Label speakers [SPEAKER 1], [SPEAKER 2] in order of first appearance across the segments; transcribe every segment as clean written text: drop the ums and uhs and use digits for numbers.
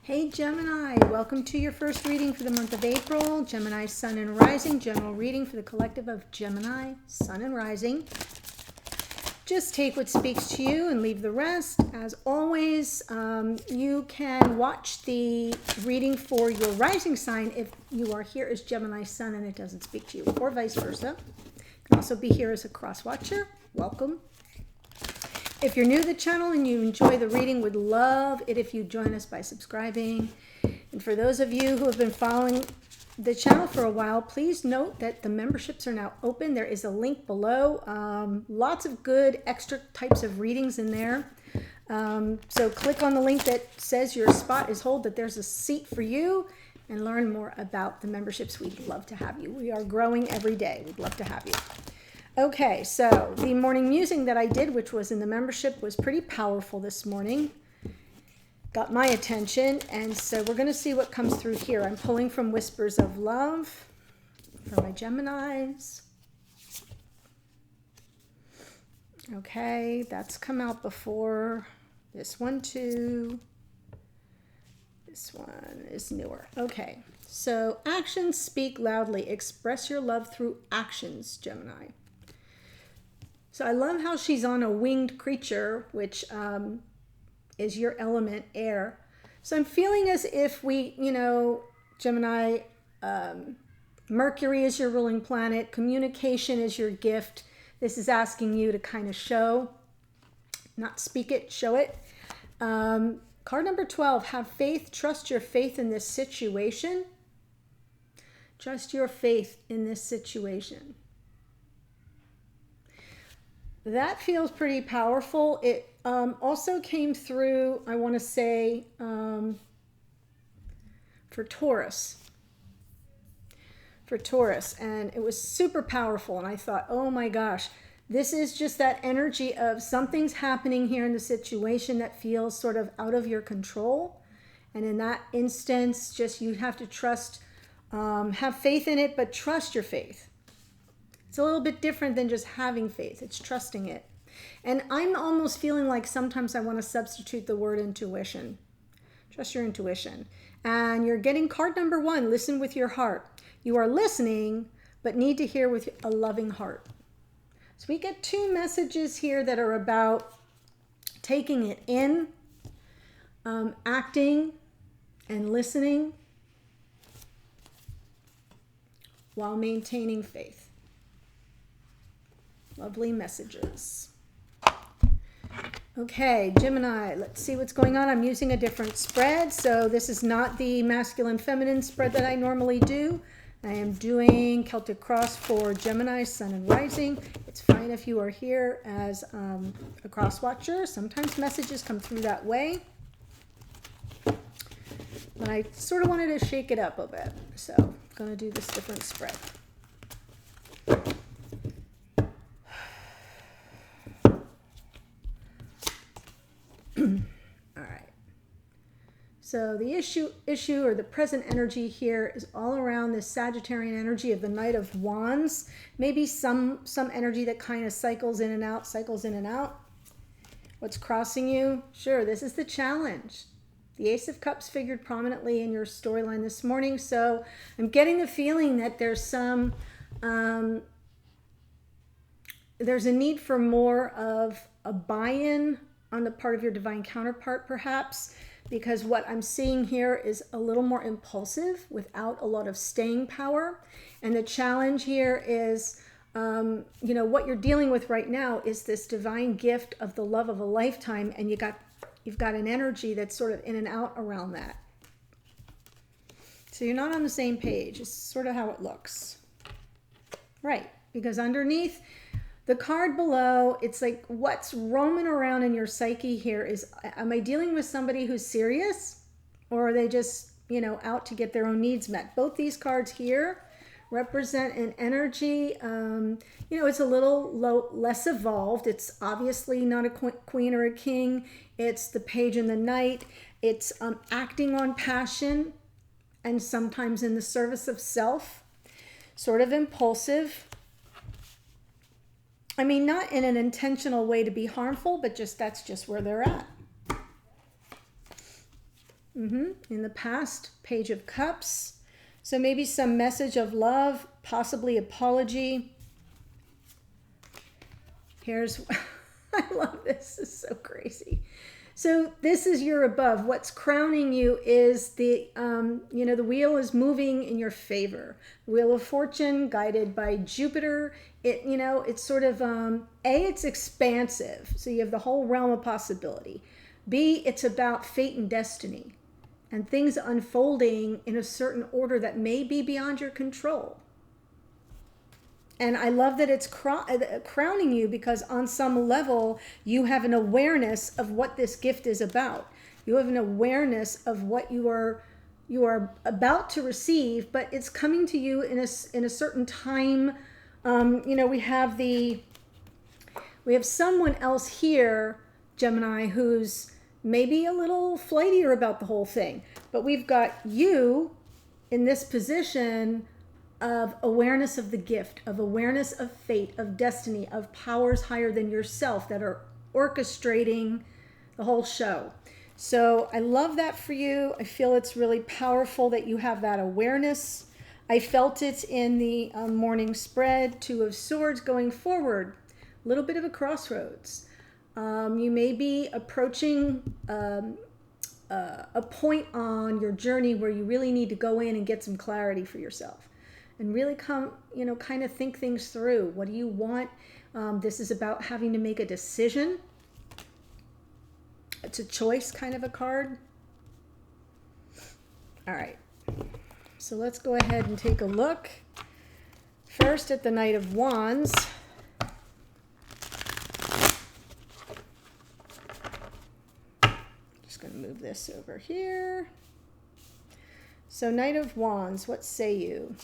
[SPEAKER 1] Hey Gemini, welcome to your first reading for the month of April. Gemini, Sun and Rising, general reading for the collective of Gemini, Sun and Rising. Just take what speaks to you and leave the rest. As always, you can watch the reading for your rising sign if you are here as Gemini Sun and it doesn't speak to you, or vice versa. You can also be here as a cross watcher. Welcome. If you're new to the channel and you enjoy the reading, would love it if you join us by subscribing. And for those of you who have been following the channel for a while, please note that the memberships are now open. There is a link below. Lots of good extra types of readings in there. So click on the link that says your spot is whole, that there's a seat for you, and learn more about the memberships. We'd love to have you. We are growing every day. We'd love to have you. Okay, so the morning musing that I did, which was in the membership, was pretty powerful this morning. Got my attention, and so we're going to see what comes through here. I'm pulling from Whispers of Love for my Geminis. Okay, that's come out before. This one too. This one is newer. Okay, so actions speak loudly. Express your love through actions, Gemini. So I love how she's on a winged creature, which is your element, air. So I'm feeling as if we, Gemini, Mercury is your ruling planet. Communication is your gift. This is asking you to kind of show, not speak it, show it. Card number 12, have faith, trust your faith in this situation. Trust your faith in this situation. That feels pretty powerful. It also came through, I want to say, for Taurus. And it was super powerful. And I thought, oh my gosh, this is just that energy of something's happening here in the situation that feels sort of out of your control. And in that instance, just you have to trust, have faith in it, but trust your faith. It's a little bit different than just having faith. It's trusting it. And I'm almost feeling like sometimes I want to substitute the word intuition. Trust your intuition. And you're getting card number 1, listen with your heart. You are listening, but need to hear with a loving heart. So we get 2 messages here that are about taking it in, acting and listening while maintaining faith. Lovely messages. Okay, Gemini, let's see what's going on. I'm using a different spread. So this is not the masculine feminine spread that I normally do. I am doing Celtic Cross for Gemini, Sun and Rising. It's fine if you are here as a cross watcher. Sometimes messages come through that way. But I sort of wanted to shake it up a bit. So I'm going to do this different spread. All right. So the issue or the present energy here is all around this Sagittarian energy of the Knight of Wands. Maybe some energy that kind of cycles in and out. What's crossing you? Sure, this is the challenge. The Ace of Cups figured prominently in your storyline this morning. So I'm getting the feeling that there's some, there's a need for more of a buy-in on the part of your divine counterpart, perhaps, because what I'm seeing here is a little more impulsive without a lot of staying power. And the challenge here is, what you're dealing with right now is this divine gift of the love of a lifetime, and you've got an energy that's sort of in and out around that. So you're not on the same page. It's sort of how it looks. Right, because underneath the card below, it's like what's roaming around in your psyche here is, am I dealing with somebody who's serious, or are they just, out to get their own needs met? Both these cards here represent an energy, it's a little less evolved. It's obviously not a queen or a king. It's the Page and the Knight. It's acting on passion and sometimes in the service of self, sort of impulsive. I mean, not in an intentional way to be harmful, but that's just where they're at. In the past, Page of Cups. So maybe some message of love, possibly apology. Here's, I love this. This is so crazy. So this is your above. What's crowning you is the, the wheel is moving in your favor. Wheel of Fortune, guided by Jupiter. It's sort of, it's expansive. So you have the whole realm of possibility. B, it's about fate and destiny and things unfolding in a certain order that may be beyond your control. And I love that it's crowning you because on some level, you have an awareness of what this gift is about. You have an awareness of what you are about to receive, but it's coming to you in a certain time. We have someone else here, Gemini, who's maybe a little flightier about the whole thing, but we've got you in this position of awareness of the gift, of awareness of fate, of destiny, of powers higher than yourself that are orchestrating the whole show. So I love that for you. I feel it's really powerful that you have that awareness. I felt it in the morning spread, Two of Swords going forward, a little bit of a crossroads. You may be approaching a point on your journey where you really need to go in and get some clarity for yourself and really kind of think things through. What do you want? This is about having to make a decision. It's a choice kind of a card. All right. So let's go ahead and take a look. First at the Knight of Wands. Just going to move this over here. So Knight of Wands, what say you?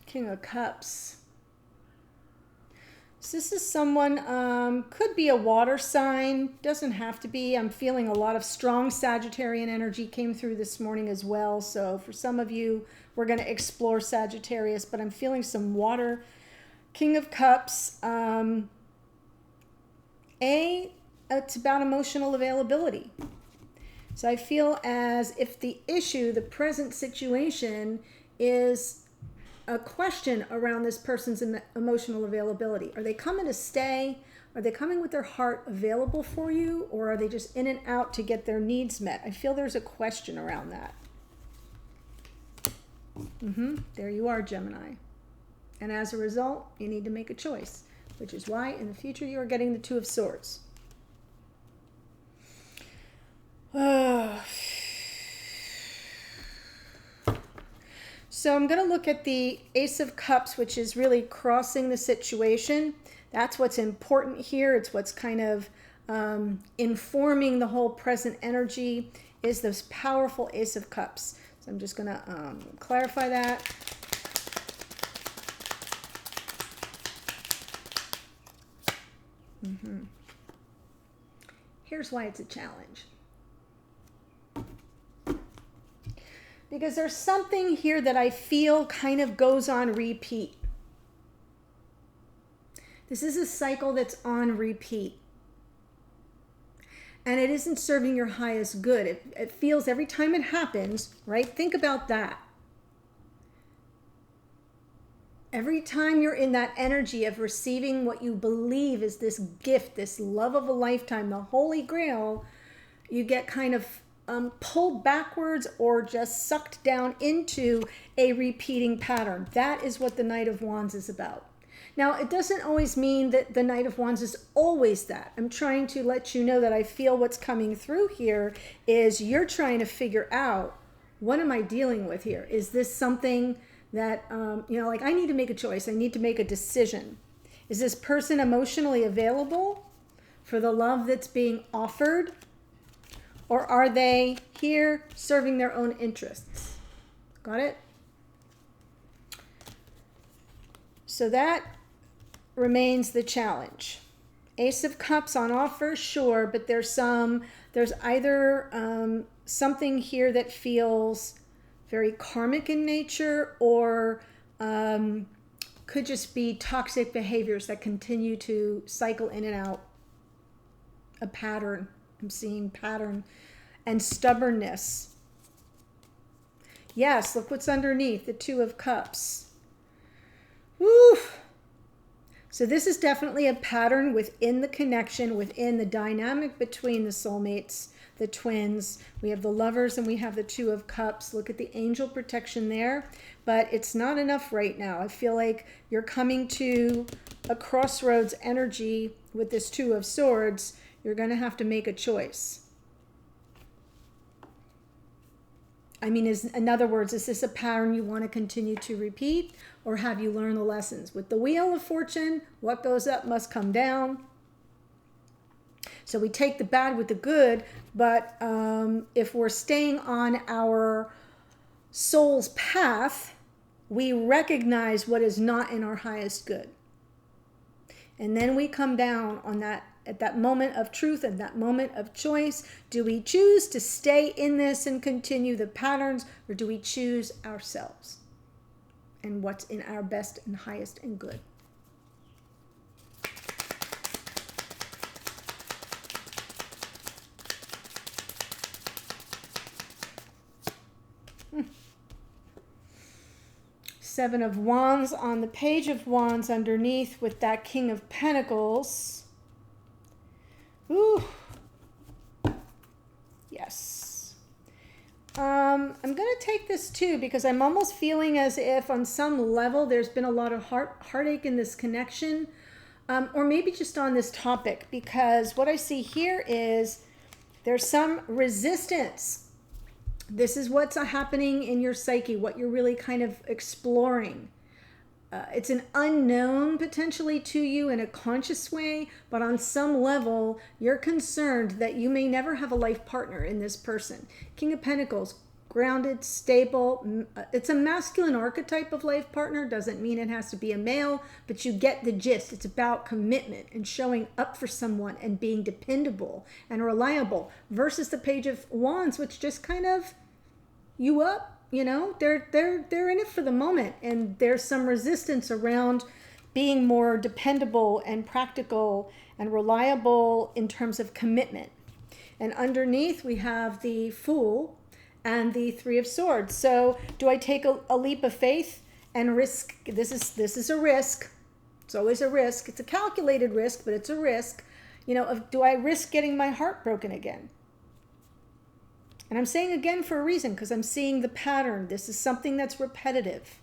[SPEAKER 1] King of Cups. So this is someone, could be a water sign, doesn't have to be. I'm feeling a lot of strong Sagittarian energy came through this morning as well. So for some of you, we're going to explore Sagittarius, but I'm feeling some water. King of Cups. It's about emotional availability. So I feel as if the issue, the present situation, is a question around this person's emotional availability. Are they coming to stay? Are they coming with their heart available for you? Or are they just in and out to get their needs met? I feel there's a question around that. There you are, Gemini. And as a result, you need to make a choice, which is why in the future you are getting the Two of Swords. So I'm going to look at the Ace of Cups, which is really crossing the situation. That's what's important here. It's what's kind of informing the whole present energy is this powerful Ace of Cups. So I'm just going to clarify that. Here's why it's a challenge. Because there's something here that I feel kind of goes on repeat. This is a cycle that's on repeat. And it isn't serving your highest good. It feels every time it happens, right? Think about that. Every time you're in that energy of receiving what you believe is this gift, this love of a lifetime, the Holy Grail, you get kind of pulled backwards or just sucked down into a repeating pattern. That is what the Knight of Wands is about. Now, it doesn't always mean that the Knight of Wands is always that. I'm trying to let you know that I feel what's coming through here is you're trying to figure out, what am I dealing with here? Is this something that, like I need to make a choice. I need to make a decision. Is this person emotionally available for the love that's being offered? Or are they here serving their own interests? Got it? So that remains the challenge. Ace of Cups on offer, sure, but there's either something here that feels very karmic in nature, or could just be toxic behaviors that continue to cycle in and out. A pattern. I'm seeing pattern. And stubbornness. Yes, look what's underneath. The Two of Cups. Woo! So this is definitely a pattern within the connection, within the dynamic between the soulmates, the twins. We have the Lovers and we have the Two of Cups. Look at the angel protection there. But it's not enough right now. I feel like you're coming to a crossroads energy with this Two of Swords. You're going to have to make a choice. I mean, in other words, is this a pattern you want to continue to repeat, or have you learned the lessons? With the Wheel of Fortune, what goes up must come down. So we take the bad with the good, but if we're staying on our soul's path, we recognize what is not in our highest good. And then we come down on that, at that moment of truth and that moment of choice. Do we choose to stay in this and continue the patterns, or do we choose ourselves and what's in our best and highest and good? Seven of Wands on the Page of Wands underneath with that King of Pentacles. Ooh. Yes. I'm going to take this too, because I'm almost feeling as if on some level there's been a lot of heartache in this connection, or maybe just on this topic, because what I see here is there's some resistance. This is what's happening in your psyche, what you're really kind of exploring. It's an unknown potentially to you in a conscious way, but on some level, you're concerned that you may never have a life partner in this person. King of Pentacles, grounded, stable. It's a masculine archetype of life partner. Doesn't mean it has to be a male, but you get the gist. It's about commitment and showing up for someone and being dependable and reliable, versus the Page of Wands, which just kind of you up. You know, they're in it for the moment, and there's some resistance around being more dependable and practical and reliable in terms of commitment. And underneath we have the Fool and the Three of Swords. So do I take a leap of faith and risk? This is a risk. It's always a risk. It's a calculated risk, but it's a risk. You know, do I risk getting my heart broken again? And I'm saying again for a reason, because I'm seeing the pattern. This is something that's repetitive.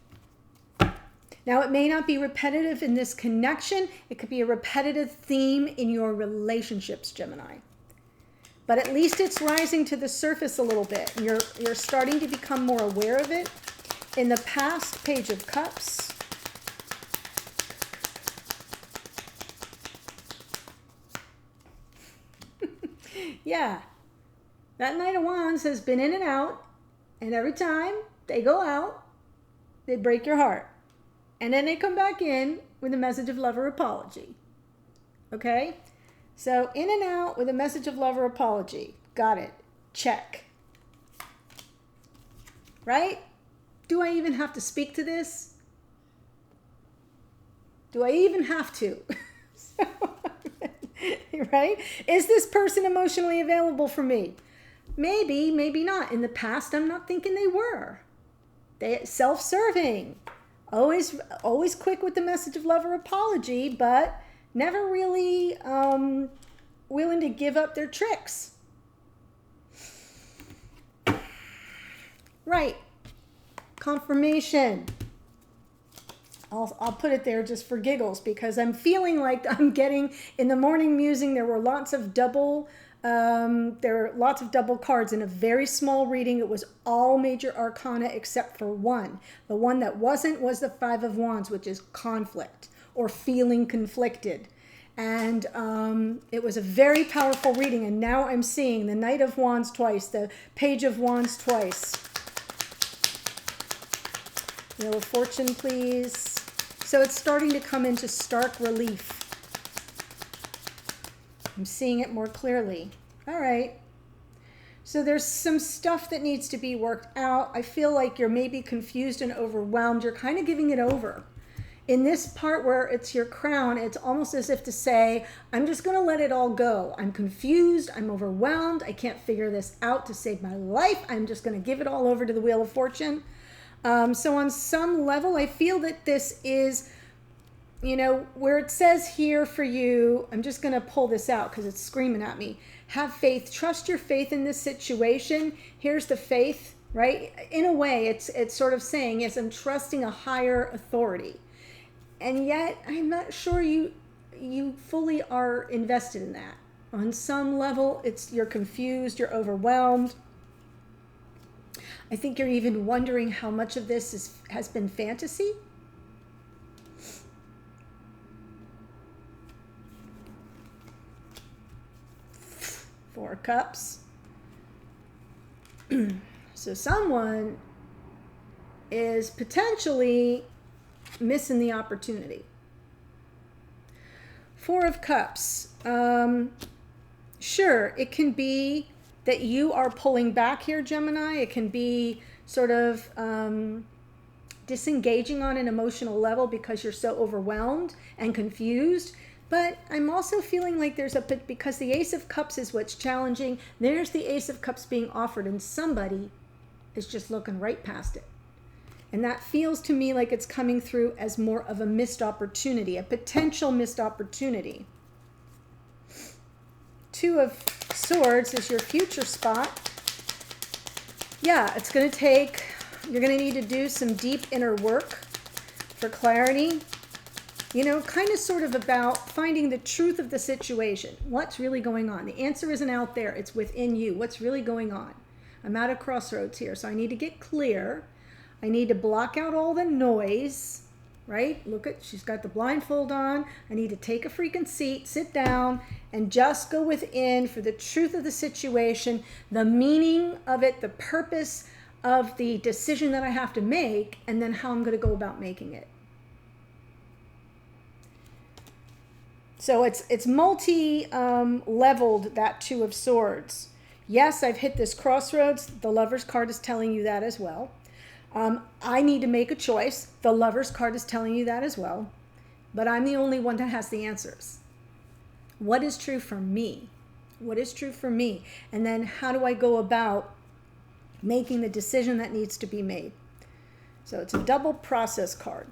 [SPEAKER 1] Now, it may not be repetitive in this connection. It could be a repetitive theme in your relationships, Gemini. But at least it's rising to the surface a little bit. You're starting to become more aware of it. In the past, Page of Cups. Yeah. That Knight of Wands has been in and out, and every time they go out, they break your heart. And then they come back in with a message of love or apology. Okay? So in and out with a message of love or apology. Got it. Check. Right? Do I even have to speak to this? Do I even have to? Right? Is this person emotionally available for me? Maybe, maybe not. In the past, I'm not thinking they were. They self-serving, always quick with the message of love or apology, but never really willing to give up their tricks. Right. Confirmation. I'll put it there just for giggles, because I'm feeling like I'm getting, in the morning musing, there were lots of double cards in a very small reading. It was all major arcana except for one. The one that wasn't was the Five of Wands, which is conflict or feeling conflicted. And it was a very powerful reading. And now I'm seeing the Knight of Wands twice, the Page of Wands twice. Wheel of Fortune, please. So it's starting to come into stark relief. I'm seeing it more clearly. All right. So there's some stuff that needs to be worked out. I feel like you're maybe confused and overwhelmed. You're kind of giving it over. In this part where it's your crown, it's almost as if to say, I'm just going to let it all go. I'm confused. I'm overwhelmed. I can't figure this out to save my life. I'm just going to give it all over to the Wheel of Fortune. So on some level, I feel that this is, you know, where it says here for you, I'm just going to pull this out because it's screaming at me. Have faith. Trust your faith in this situation. Here's the faith, right? In a way, it's sort of saying, yes, I'm trusting a higher authority. And yet, I'm not sure you fully are invested in that. On some level, you're confused, you're overwhelmed. I think you're even wondering how much of this has been fantasy. Four of Cups. So someone is potentially missing the opportunity. Four of Cups. Sure, it can be that you are pulling back here, Gemini. It can be sort of disengaging on an emotional level because you're so overwhelmed and confused. But I'm also feeling like because the Ace of Cups is what's challenging, there's the Ace of Cups being offered and somebody is just looking right past it. And that feels to me like it's coming through as more of a missed opportunity, a potential missed opportunity. Two of Swords is your future spot. Yeah, it's going to take, you're going to need to do some deep inner work for clarity. You know, kind of sort of about finding the truth of the situation. What's really going on? The answer isn't out there. It's within you. What's really going on? I'm at a crossroads here, so I need to get clear. I need to block out all the noise, right? Look at, she's got the blindfold on. I need to take a freaking seat, sit down, and just go within for the truth of the situation, the meaning of it, the purpose of the decision that I have to make, and then how I'm going to go about making it. So it's multi-leveled, that Two of Swords. Yes, I've hit this crossroads. The Lover's card is telling you that as well. I need to make a choice. The Lover's card is telling you that as well. But I'm the only one that has the answers. What is true for me? What is true for me? And then how do I go about making the decision that needs to be made? So it's a double process card.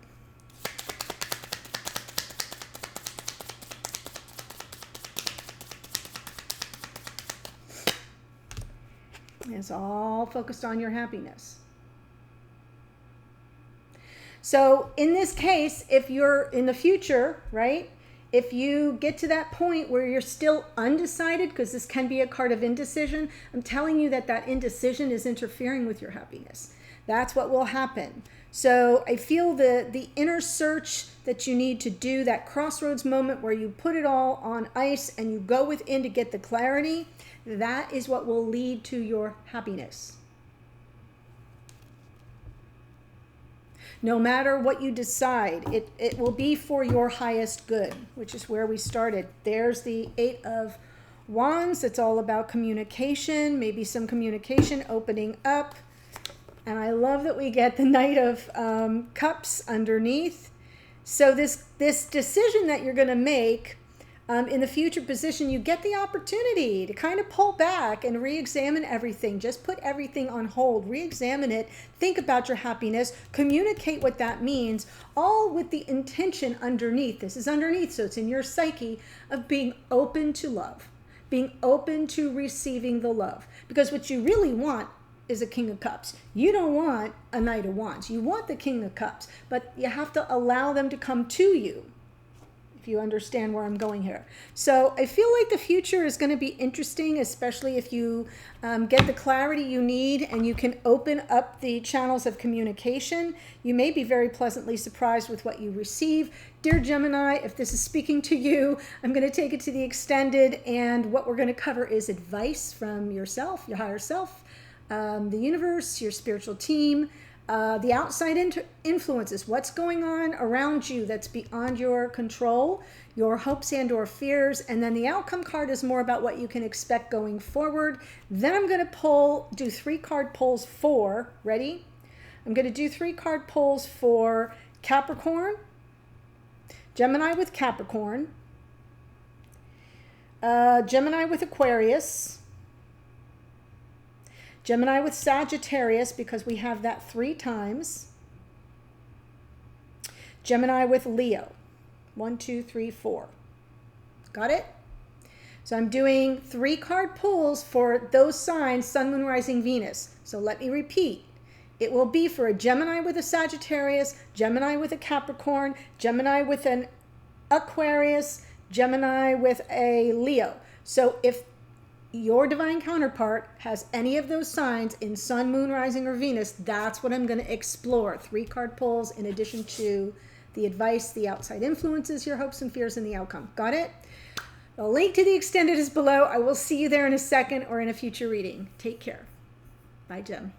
[SPEAKER 1] It's all focused on your happiness. So in this case, if you're in the future, right, if you get to that point where you're still undecided, because this can be a card of indecision, I'm telling you that that indecision is interfering with your happiness. That's what will happen. So I feel the inner search that you need to do, that crossroads moment where you put it all on ice and you go within to get the clarity, that is what will lead to your happiness. No matter what you decide, it will be for your highest good, which is where we started. There's the Eight of Wands. It's all about communication, maybe some communication opening up. And I love that we get the Knight of Cups underneath. So this decision that you're going to make in the future position, you get the opportunity to kind of pull back and re-examine everything. Just put everything on hold, re-examine it, think about your happiness, communicate what that means, all with the intention underneath. This is underneath, so it's in your psyche of being open to love, being open to receiving the love. Because what you really want is a King of Cups. You don't want a Knight of Wands. You want the King of Cups, but you have to allow them to come to you, if you understand where I'm going here. So I feel like the future is going to be interesting, especially if you get the clarity you need and you can open up the channels of communication. You may be very pleasantly surprised with what you receive. Dear Gemini, if this is speaking to you, I'm going to take it to the extended, and what we're going to cover is advice from yourself, your higher self, the universe, your spiritual team. The outside influences, what's going on around you that's beyond your control, your hopes and or fears. And then the outcome card is more about what you can expect going forward. Then I'm going to do 3 card pulls for, ready? I'm going to do 3 card pulls for Capricorn, Gemini with Capricorn, Gemini with Aquarius, Gemini with Sagittarius, because we have that 3 times. Gemini with Leo. 1, 2, 3, 4. Got it? So I'm doing 3 card pulls for those signs, Sun, Moon, Rising, Venus. So let me repeat. It will be for a Gemini with a Sagittarius, Gemini with a Capricorn, Gemini with an Aquarius, Gemini with a Leo. So if your divine counterpart has any of those signs in Sun, Moon, Rising, or Venus, that's what I'm going to explore. 3 card pulls in addition to the advice, the outside influences, your hopes and fears, and the outcome. Got it? The link to the extended is below. I will see you there in a second or in a future reading. Take care. Bye, Gem.